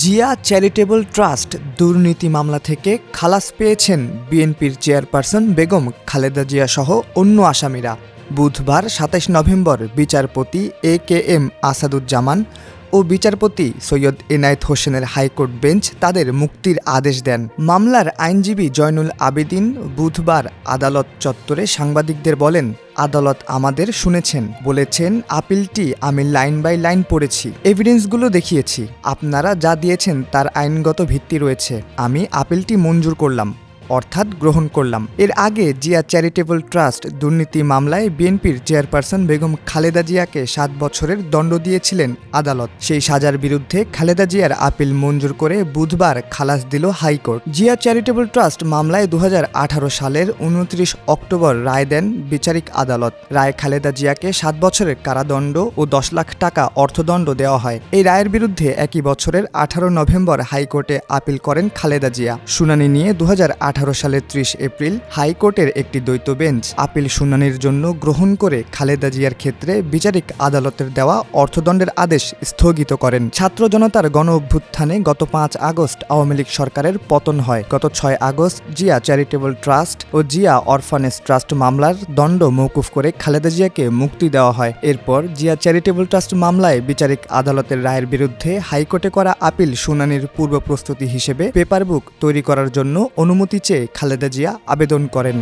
Zia charitable trust দুর্নীতি মামলা থেকে খালাস পেয়েছেন বিএনপির চেয়ারপারসন বেগম খালেদা জিয়া সহ অন্য আসামিরা। বুধবার ২৭ নভেম্বর বিচারপতি AKM আসাদুজ্জামান ও বিচারপতি সৈয়দ এনায়েত হোসেনের হাইকোর্ট বেঞ্চ তাদের মুক্তির আদেশ দেন। মামলার আইনজীবী জয়নুল আবেদিন বুধবার আদালত চত্বরে সাংবাদিকদের বলেন, আদালত আমাদের শুনেছেন, বলেছেন আপিলটি আমি লাইন বাই লাইন পড়েছি, এভিডেন্সগুলো দেখিয়েছি, আপনারা যা দিয়েছেন তার আইনগত ভিত্তি রয়েছে, আমি আপিলটি মঞ্জুর করলাম, অর্থাৎ গ্রহণ করলাম। এর আগে জিয়া চ্যারিটেবল ট্রাস্ট দুর্নীতি মামলায় বিএনপির চেয়ারপারসন বেগম খালেদা জিয়াকে ৭ বছরের দণ্ড দিয়েছিলেন আদালত। সেই সাজার বিরুদ্ধে খালেদা জিয়ার আপিল মঞ্জুর করে বুধবার খালাস দিল হাইকোর্ট। জিয়া চ্যারিটেবল ট্রাস্ট মামলায় ২০১৮ সালের ২৯ অক্টোবর রায় দেন বিচারিক আদালত। রায় খালেদা জিয়াকে ৭ বছরের কারাদণ্ড ও ১০ লাখ টাকা অর্থদণ্ড দেওয়া হয়। এই রায়ের বিরুদ্ধে একই বছরের ১৮ নভেম্বর হাইকোর্টে আপিল করেন খালেদা জিয়া। শুনানি নিয়ে ২০১৮ সালের ৩০ এপ্রিল হাইকোর্টের একটি দ্বৈত বেঞ্চ আপিল শুনানির জন্য গ্রহণ করে খালেদা জিয়ার ক্ষেত্রে বিচারিক আদালতের দেওয়া অর্থদণ্ডের আদেশ স্থগিত করেন। ছাত্র জনতার গণ অভ্যুত্থানে গত ৫ আগস্ট আওয়ামী লীগ সরকারের পতন হয়। গত ৬ আগস্ট জিয়া চ্যারিটেবল ট্রাস্ট ও জিয়া অরফানেজ ট্রাস্ট মামলার দণ্ড মওকুফ করে খালেদা জিয়াকে মুক্তি দেওয়া হয়। এরপর জিয়া চ্যারিটেবল ট্রাস্ট মামলায় বিচারিক আদালতের রায়ের বিরুদ্ধে হাইকোর্টে করা আপিল শুনানির পূর্ব প্রস্তুতি হিসেবে পেপার বুক তৈরি করার জন্য অনুমতি চেয়ে খালেদা জিয়া আবেদন করেন।